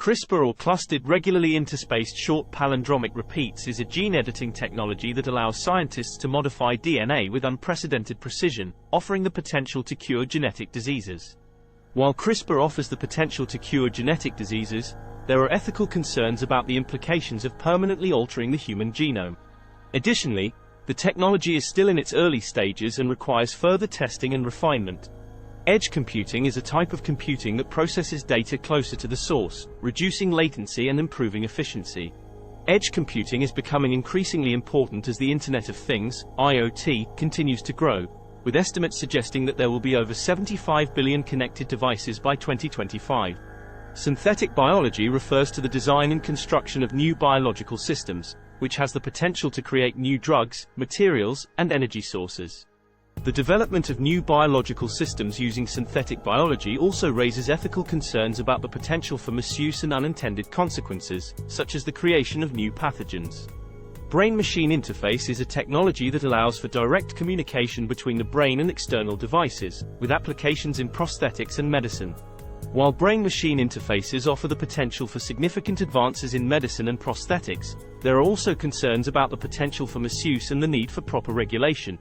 CRISPR, or clustered regularly interspaced short palindromic repeats, is a gene editing technology that allows scientists to modify DNA with unprecedented precision, offering the potential to cure genetic diseases. While CRISPR offers the potential to cure genetic diseases, there are ethical concerns about the implications of permanently altering the human genome. Additionally, the technology is still in its early stages and requires further testing and refinement. Edge computing is a type of computing that processes data closer to the source, reducing latency and improving efficiency. Edge computing is becoming increasingly important as the Internet of Things, IoT, continues to grow, with estimates suggesting that there will be over 75 billion connected devices by 2025. Synthetic biology refers to the design and construction of new biological systems, which has the potential to create new drugs, materials, and energy sources. The development of new biological systems using synthetic biology also raises ethical concerns about the potential for misuse and unintended consequences, such as the creation of new pathogens. Brain-machine interface is a technology that allows for direct communication between the brain and external devices, with applications in prosthetics and medicine. While brain-machine interfaces offer the potential for significant advances in medicine and prosthetics, there are also concerns about the potential for misuse and the need for proper regulation.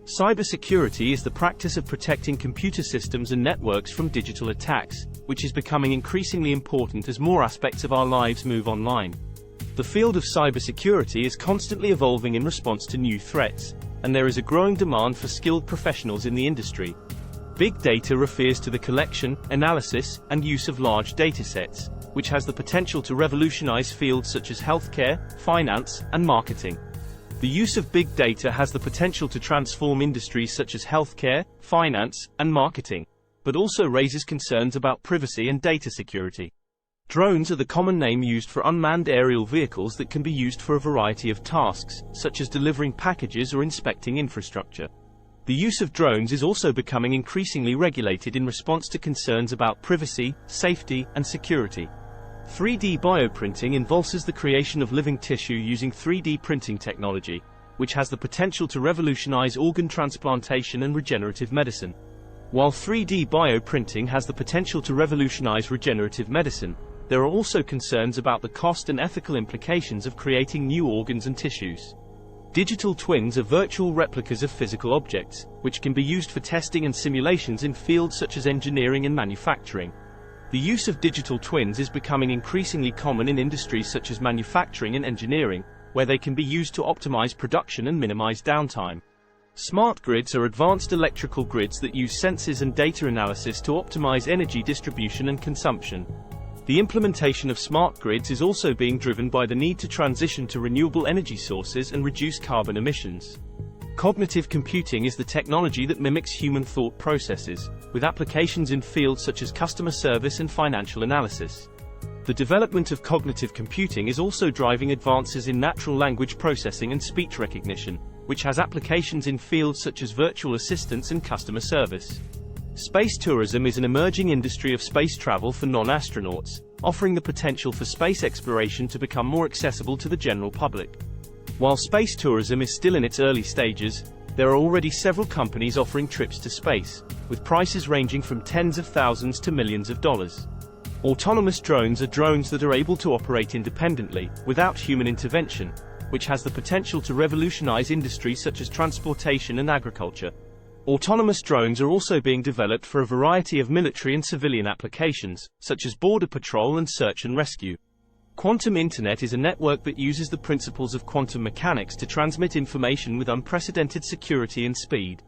Cybersecurity is the practice of protecting computer systems and networks from digital attacks, which is becoming increasingly important as more aspects of our lives move online. The field of cybersecurity is constantly evolving in response to new threats, and there is a growing demand for skilled professionals in the industry. Big data refers to the collection, analysis, and use of large datasets, which has the potential to revolutionize fields such as healthcare, finance, and marketing. The use of big data has the potential to transform industries such as healthcare, finance, and marketing, but also raises concerns about privacy and data security. Drones are the common name used for unmanned aerial vehicles that can be used for a variety of tasks, such as delivering packages or inspecting infrastructure. The use of drones is also becoming increasingly regulated in response to concerns about privacy, safety, and security. 3D bioprinting involves the creation of living tissue using 3D printing technology, which has the potential to revolutionize organ transplantation and regenerative medicine. While 3D bioprinting has the potential to revolutionize regenerative medicine, there are also concerns about the cost and ethical implications of creating new organs and tissues. Digital twins are virtual replicas of physical objects, which can be used for testing and simulations in fields such as engineering and manufacturing. The use of digital twins is becoming increasingly common in industries such as manufacturing and engineering, where they can be used to optimize production and minimize downtime. Smart grids are advanced electrical grids that use sensors and data analysis to optimize energy distribution and consumption. The implementation of smart grids is also being driven by the need to transition to renewable energy sources and reduce carbon emissions. Cognitive computing is the technology that mimics human thought processes, with applications in fields such as customer service and financial analysis. The development of cognitive computing is also driving advances in natural language processing and speech recognition, which has applications in fields such as virtual assistants and customer service. Space tourism is an emerging industry of space travel for non-astronauts, offering the potential for space exploration to become more accessible to the general public. While space tourism is still in its early stages, there are already several companies offering trips to space, with prices ranging from tens of thousands to millions of dollars. Autonomous drones are drones that are able to operate independently, without human intervention, which has the potential to revolutionize industries such as transportation and agriculture. Autonomous drones are also being developed for a variety of military and civilian applications, such as border patrol and search and rescue. Quantum Internet is a network that uses the principles of quantum mechanics to transmit information with unprecedented security and speed.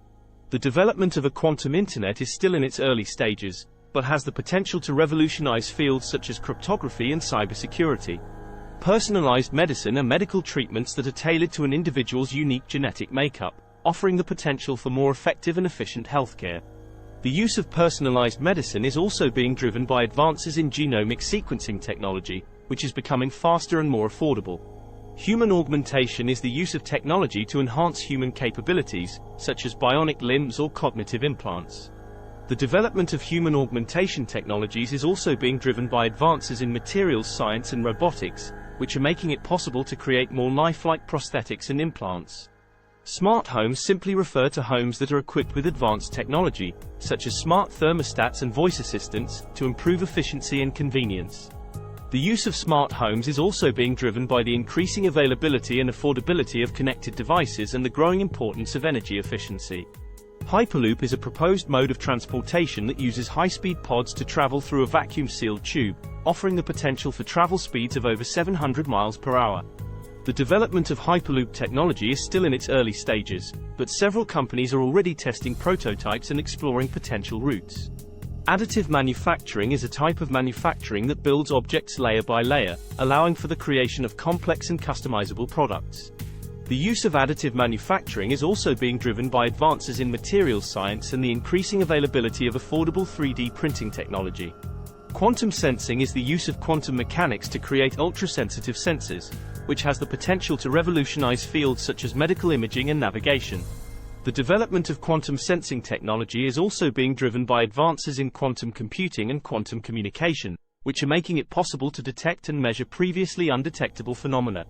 The development of a quantum Internet is still in its early stages, but has the potential to revolutionize fields such as cryptography and cybersecurity. Personalized medicine are medical treatments that are tailored to an individual's unique genetic makeup, offering the potential for more effective and efficient healthcare. The use of personalized medicine is also being driven by advances in genomic sequencing technology, which is becoming faster and more affordable. Human augmentation is the use of technology to enhance human capabilities, such as bionic limbs or cognitive implants. The development of human augmentation technologies is also being driven by advances in materials science and robotics, which are making it possible to create more lifelike prosthetics and implants. Smart homes simply refer to homes that are equipped with advanced technology, such as smart thermostats and voice assistants, to improve efficiency and convenience. The use of smart homes is also being driven by the increasing availability and affordability of connected devices and the growing importance of energy efficiency. Hyperloop is a proposed mode of transportation that uses high-speed pods to travel through a vacuum-sealed tube, offering the potential for travel speeds of over 700 miles per hour. The development of Hyperloop technology is still in its early stages, but several companies are already testing prototypes and exploring potential routes. Additive manufacturing is a type of manufacturing that builds objects layer by layer, allowing for the creation of complex and customizable products. The use of additive manufacturing is also being driven by advances in materials science and the increasing availability of affordable 3D printing technology. Quantum sensing is the use of quantum mechanics to create ultra-sensitive sensors, which has the potential to revolutionize fields such as medical imaging and navigation. The development of quantum sensing technology is also being driven by advances in quantum computing and quantum communication, which are making it possible to detect and measure previously undetectable phenomena.